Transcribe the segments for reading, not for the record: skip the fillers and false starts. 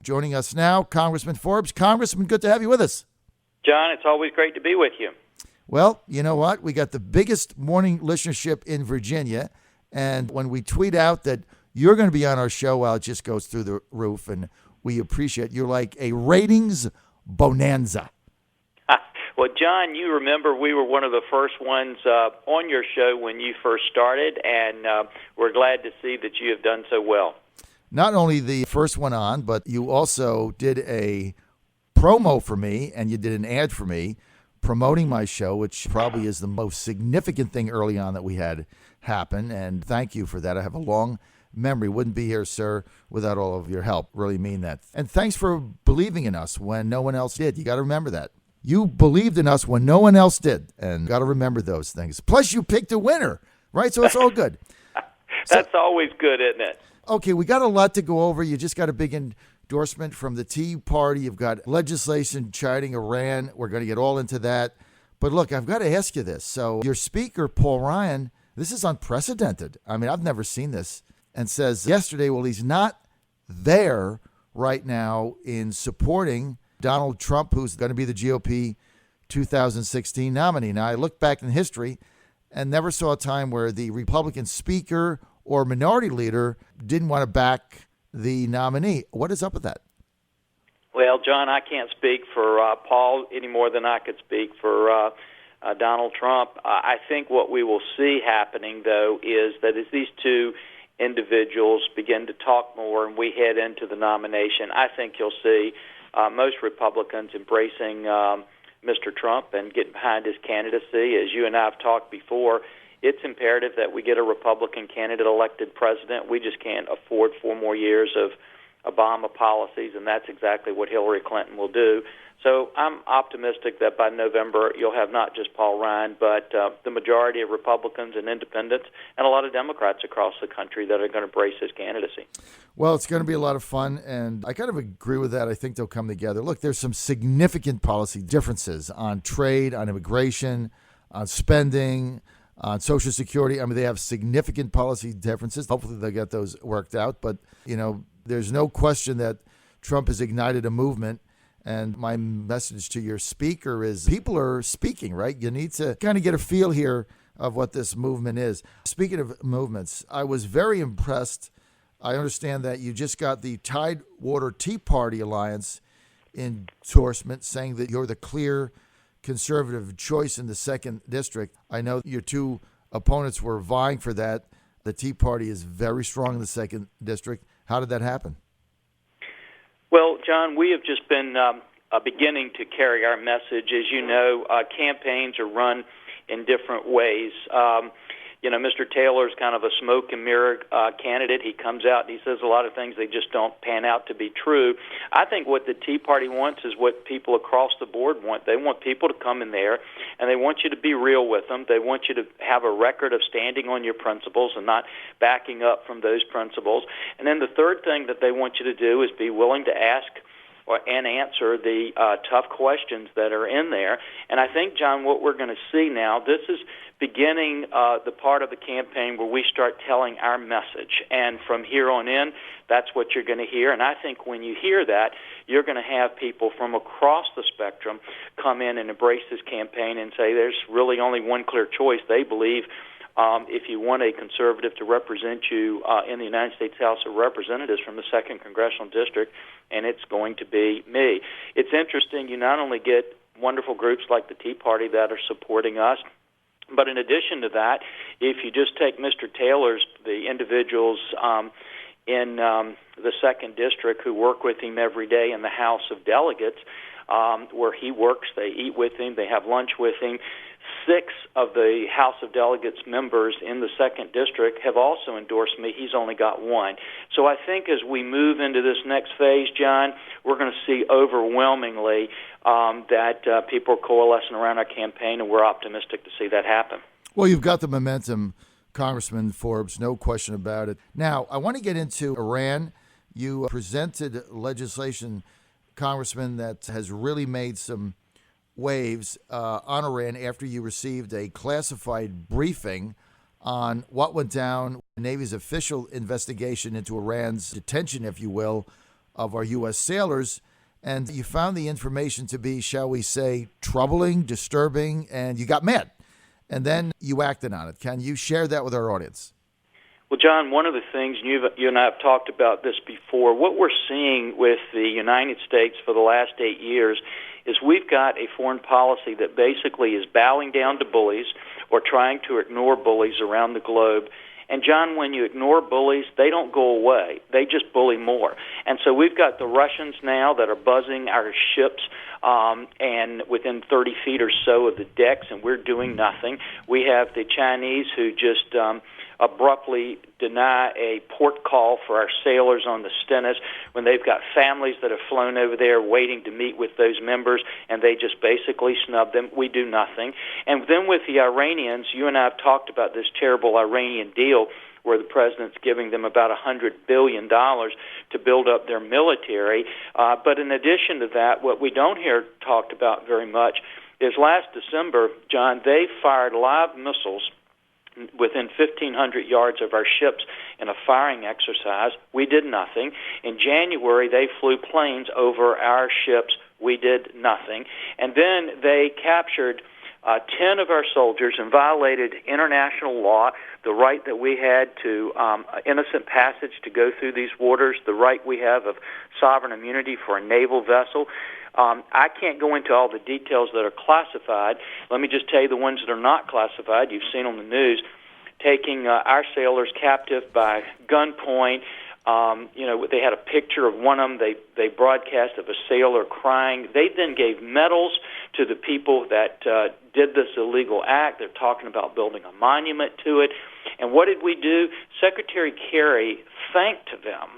Joining us now, Congressman Forbes. Congressman, good to have you with us. John, it's always great to be with you. Well, you know what? We got the biggest morning listenership in Virginia. And when we tweet out that you're going to be on our show, well, it just goes through the roof. And we appreciate it. You're like a ratings bonanza. Well, John, you remember we were one of the first ones on your show when you first started, and we're glad to see that you have done so well. Not only the first one on, but you also did a promo for me, and you did an ad for me promoting my show, which probably is the most significant thing early on that we had happen. And thank you for that. I have a long memory. Wouldn't be here, sir, without all of your help. Really mean that. And thanks for believing in us when no one else did. You got to remember that. You believed in us when no one else did, and got to remember those things. Plus, you picked a winner, right? So it's all good. That's always good, isn't it? Okay, we got a lot to go over. You just got a big endorsement from the Tea Party. You've got legislation chiding Iran. We're going to get all into that. But look, I've got to ask you this. So your speaker, Paul Ryan, this is unprecedented. I mean, I've never seen this. And says yesterday, well, he's not there right now in supporting Donald Trump, who's going to be the GOP 2016 nominee. Now, I look back in history and never saw a time where the Republican speaker or minority leader didn't want to back the nominee. What is up with that? Well, John, I can't speak for Paul any more than I could speak for Donald Trump. I think what we will see happening, though, is that as these two individuals begin to talk more and we head into the nomination, I think you'll see most Republicans embracing Mr. Trump and getting behind his candidacy. As you and I have talked before, it's imperative that we get a Republican candidate elected president. We just can't afford 4 more years of Obama policies, and that's exactly what Hillary Clinton will do. So I'm optimistic that by November you'll have not just Paul Ryan, but the majority of Republicans and independents and a lot of Democrats across the country that are going to embrace his candidacy. Well, it's going to be a lot of fun, and I kind of agree with that. I think they'll come together. Look, there's some significant policy differences on trade, on immigration, on spending, on Social Security. I mean, they have significant policy differences. Hopefully they'll get those worked out. But, you know, there's no question that Trump has ignited a movement. And my message to your speaker is people are speaking, right? You need to kind of get a feel here of what this movement is. Speaking of movements, I was very impressed. I understand that you just got the Tidewater Tea Party Alliance endorsement saying that you're the clear conservative choice in the 2nd District. I know your two opponents were vying for that. The Tea Party is very strong in the 2nd District. How did that happen? Well, John, we have just been beginning to carry our message. As you know, campaigns are run in different ways. Mr. Taylor's kind of a smoke and mirror candidate. He comes out and he says a lot of things that just don't pan out to be true. I think what the Tea Party wants is what people across the board want. They want people to come in there, and they want you to be real with them. They want you to have a record of standing on your principles and not backing up from those principles. And then the third thing that they want you to do is be willing to ask and answer the tough questions that are in there. And I think, John, what we're going to see now, this is beginning the part of the campaign where we start telling our message. And from here on in, that's what you're going to hear. And I think when you hear that, you're going to have people from across the spectrum come in and embrace this campaign and say there's really only one clear choice. They believe if you want a conservative to represent you in the United States House of Representatives from the 2nd Congressional District, and it's going to be me. It's interesting, you not only get wonderful groups like the Tea Party that are supporting us, but in addition to that, if you just take Mr. Taylor's, the individuals in the 2nd District who work with him every day in the House of Delegates, where he works, they eat with him, they have lunch with him. 6 of the House of Delegates members in the 2nd District have also endorsed me. He's only got 1. So I think as we move into this next phase, John, we're going to see overwhelmingly that people are coalescing around our campaign, and we're optimistic to see that happen. Well, you've got the momentum, Congressman Forbes, no question about it. Now, I want to get into Iran. You presented legislation, Congressman, that has really made some waves on Iran after you received a classified briefing on what went down, the Navy's official investigation into Iran's detention, if you will, of our U.S. sailors. And you found the information to be, shall we say, troubling, disturbing, and you got mad. And then you acted on it. Can you share that with our audience? Well, John, one of the things, you and I have talked about this before, what we're seeing with the United States for the last 8 years is we've got a foreign policy that basically is bowing down to bullies or trying to ignore bullies around the globe. And, John, when you ignore bullies, they don't go away. They just bully more. And so we've got the Russians now that are buzzing our ships and within 30 feet or so of the decks, and we're doing nothing. We have the Chinese who just abruptly deny a port call for our sailors on the Stennis when they've got families that have flown over there waiting to meet with those members, and they just basically snub them. We do nothing. And then with the Iranians, you and I have talked about this terrible Iranian deal where the president's giving them about $100 billion to build up their military. But in addition to that, what we don't hear talked about very much is last December, John, they fired live missiles within 1,500 yards of our ships in a firing exercise. We did nothing. In January, they flew planes over our ships. We did nothing. And then they captured 10 of our soldiers and violated international law, the right that we had to innocent passage to go through these waters, the right we have of sovereign immunity for a naval vessel. I can't go into all the details that are classified. Let me just tell you the ones that are not classified. You've seen on the news, taking our sailors captive by gunpoint. They had a picture of one of them. They broadcast of a sailor crying. They then gave medals to the people that did this illegal act. They're talking about building a monument to it. And what did we do? Secretary Kerry thanked them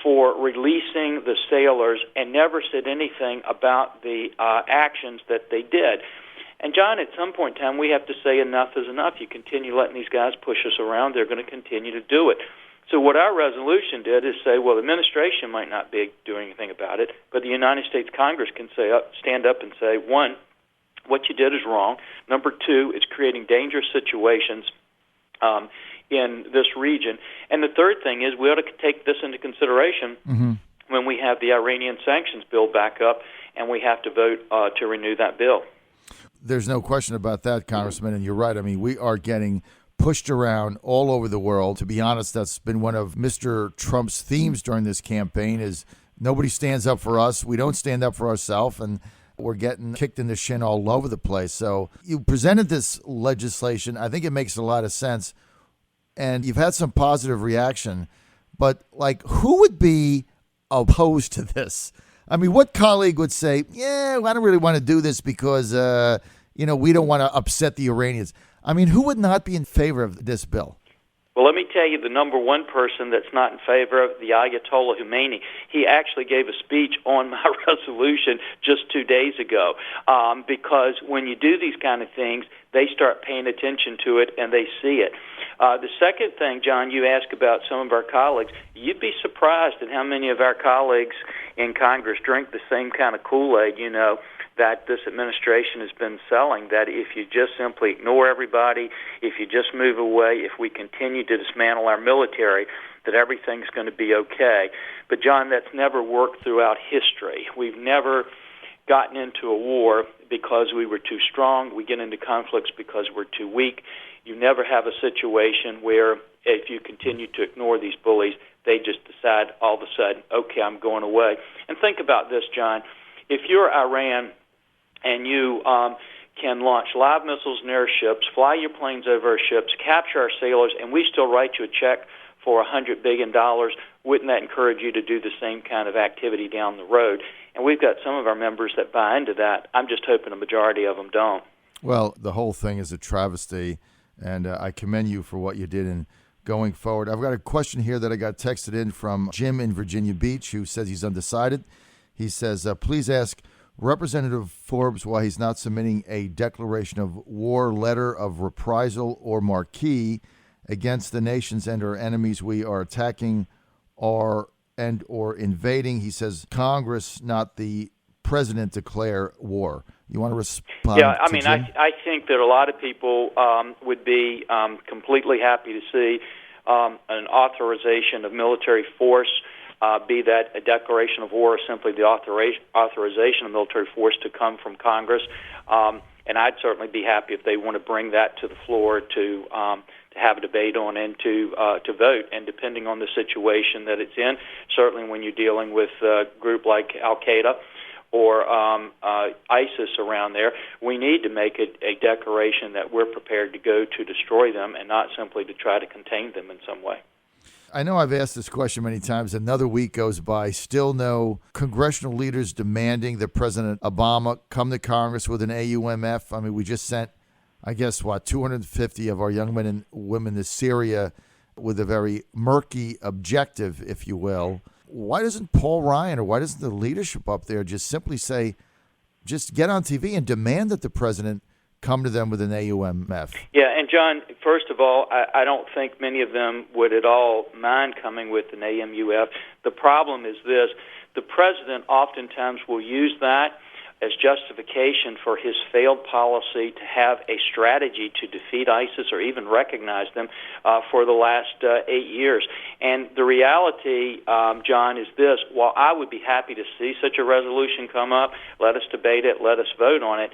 for releasing the sailors and never said anything about the actions that they did. And, John, at some point in time, we have to say enough is enough. You continue letting these guys push us around, they're going to continue to do it. So what our resolution did is say, well, the administration might not be doing anything about it, but the United States Congress can stand up and say, one, what you did is wrong. Number two, it's creating dangerous situations in this region. And the third thing is we ought to take this into consideration when we have the Iranian sanctions bill back up and we have to vote to renew that bill. There's no question about that, Congressman, and you're right. I mean, we are getting pushed around all over the world. To be honest, that's been one of Mr. Trump's themes during this campaign is nobody stands up for us. We don't stand up for ourselves, and we're getting kicked in the shin all over the place. So you presented this legislation. I think it makes a lot of sense, and you've had some positive reaction. But, who would be opposed to this? I mean, what colleague would say, yeah, I don't really want to do this because, we don't want to upset the Iranians? I mean, who would not be in favor of this bill? Well, let me tell you the number one person that's not in favor of the Ayatollah Khomeini. He actually gave a speech on my resolution just 2 days ago because when you do these kind of things, they start paying attention to it and they see it. The second thing, John, you asked about some of our colleagues. You'd be surprised at how many of our colleagues in Congress drink the same kind of Kool-Aid, that this administration has been selling, that if you just simply ignore everybody, if you just move away, if we continue to dismantle our military, that everything's going to be okay. But, John, that's never worked throughout history. We've never gotten into a war because we were too strong. We get into conflicts because we're too weak. You never have a situation where if you continue to ignore these bullies, they just decide all of a sudden, okay, I'm going away. And think about this, John. If you're Iran and you can launch live missiles near our ships, fly your planes over our ships, capture our sailors, and we still write you a check for $100 billion, wouldn't that encourage you to do the same kind of activity down the road? And we've got some of our members that buy into that. I'm just hoping a majority of them don't. Well, the whole thing is a travesty, and I commend you for what you did in going forward. I've got a question here that I got texted in from Jim in Virginia Beach, who says he's undecided. He says, please ask Representative Forbes why he's not submitting a declaration of war letter of reprisal or marquee against the nations and our enemies we are attacking or invading. He says Congress, not the president, declare war. You want to respond? Yeah, I mean, I think that a lot of people would be completely happy to see an authorization of military force be that a declaration of war or simply the authorization of military force to come from Congress. And I'd certainly be happy if they want to bring that to the floor to have a debate on and to vote. And depending on the situation that it's in, certainly when you're dealing with a group like Al-Qaeda or ISIS around there, we need to make a declaration that we're prepared to go to destroy them and not simply to try to contain them in some way. I know I've asked this question many times. Another week goes by, still no congressional leaders demanding that President Obama come to Congress with an AUMF. I mean, we just sent, 250 of our young men and women to Syria with a very murky objective, if you will. Why doesn't Paul Ryan or why doesn't the leadership up there just simply say, just get on TV and demand that the president come to them with an AUMF? Yeah, and John, first of all, I don't think many of them would at all mind coming with an AMUF. The problem is this: the president oftentimes will use that as justification for his failed policy to have a strategy to defeat ISIS or even recognize them for the last 8 years. And the reality, John, is this: while I would be happy to see such a resolution come up, let us debate it, let us vote on it,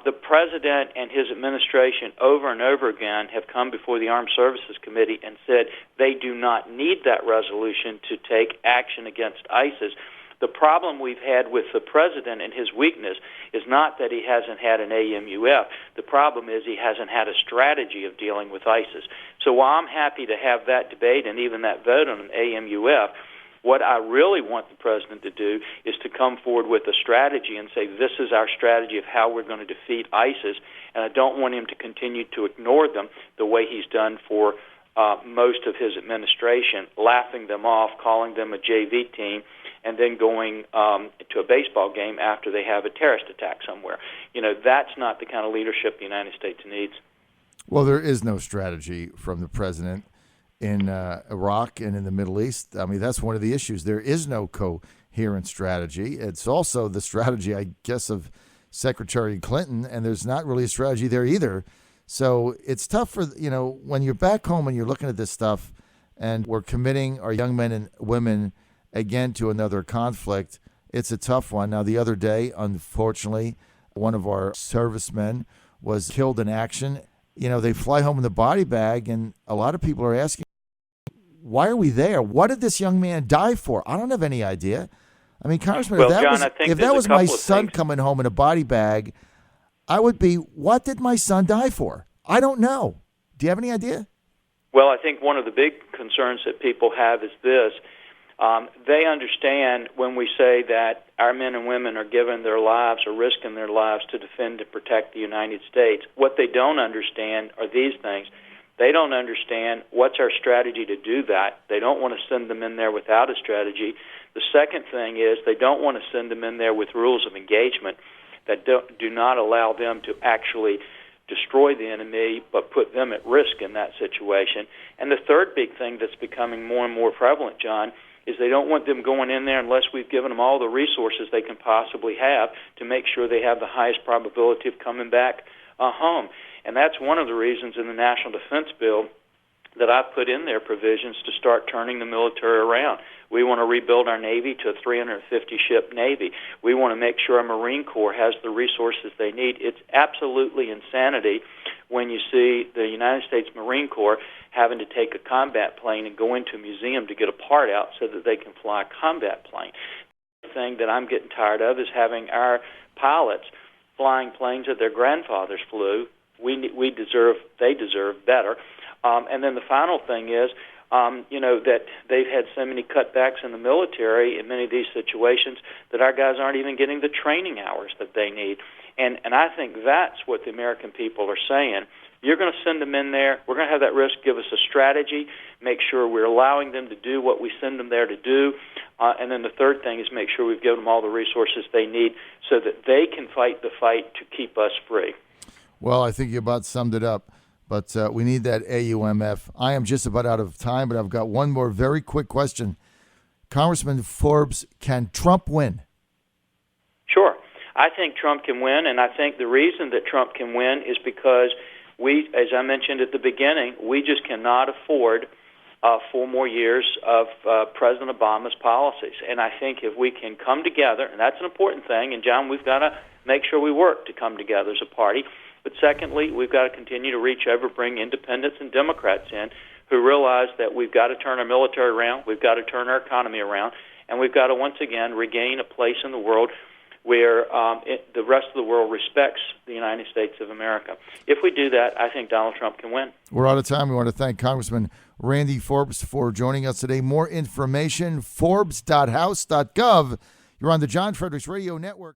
the president and his administration over and over again have come before the Armed Services Committee and said they do not need that resolution to take action against ISIS. The problem we've had with the president and his weakness is not that he hasn't had an AMUF. The problem is he hasn't had a strategy of dealing with ISIS. So while I'm happy to have that debate and even that vote on an AMUF, what I really want the president to do is to come forward with a strategy and say, this is our strategy of how we're going to defeat ISIS, and I don't want him to continue to ignore them the way he's done for most of his administration, laughing them off, calling them a JV team, and then going to a baseball game after they have a terrorist attack somewhere. That's not the kind of leadership the United States needs. Well, there is no strategy from the president in Iraq and in the Middle East. I mean, that's one of the issues. There is no coherent strategy. It's also the strategy, I guess, of Secretary Clinton, and there's not really a strategy there either. So it's tough for, when you're back home and you're looking at this stuff and we're committing our young men and women again to another conflict, it's a tough one. Now, the other day, unfortunately, one of our servicemen was killed in action. They fly home in the body bag, and a lot of people are asking, why are we there? What did this young man die for? I don't have any idea. I mean, Congressman, well, if that was my son coming home in a body bag, I would be, what did my son die for? I don't know. Do you have any idea? Well, I think one of the big concerns that people have is this. They understand when we say that our men and women are giving their lives or risking their lives to defend and protect the United States. What they don't understand are these things. They don't understand what's our strategy to do that. They don't want to send them in there without a strategy. The second thing is they don't want to send them in there with rules of engagement that do not allow them to actually destroy the enemy but put them at risk in that situation. And the third big thing that's becoming more and more prevalent, John, is they don't want them going in there unless we've given them all the resources they can possibly have to make sure they have the highest probability of coming back home. And that's one of the reasons in the National Defense Bill that I've put in there provisions to start turning the military around. We want to rebuild our Navy to a 350-ship Navy. We want to make sure our Marine Corps has the resources they need. It's absolutely insanity when you see the United States Marine Corps having to take a combat plane and go into a museum to get a part out so that they can fly a combat plane. The thing that I'm getting tired of is having our pilots flying planes that their grandfathers flew. They deserve better. And then the final thing is, that they've had so many cutbacks in the military in many of these situations that our guys aren't even getting the training hours that they need. And I think that's what the American people are saying. You're going to send them in there. We're going to have that risk. Give us a strategy. Make sure we're allowing them to do what we send them there to do. And then the third thing is make sure we've given them all the resources they need so that they can fight the fight to keep us free. Well, I think you about summed it up. But we need that AUMF. I am just about out of time, but I've got one more very quick question. Congressman Forbes, can Trump win? Sure. I think Trump can win, and I think the reason that Trump can win is because we, as I mentioned at the beginning, we just cannot afford 4 more years of President Obama's policies. And I think if we can come together, and that's an important thing, and John, we've got to make sure we work to come together as a party. But secondly, we've got to continue to reach over, bring independents and Democrats in who realize that we've got to turn our military around, we've got to turn our economy around, and we've got to once again regain a place in the world where the rest of the world respects the United States of America. If we do that, I think Donald Trump can win. We're out of time. We want to thank Congressman Randy Forbes for joining us today. More information, forbes.house.gov. You're on the John Fredericks Radio Network.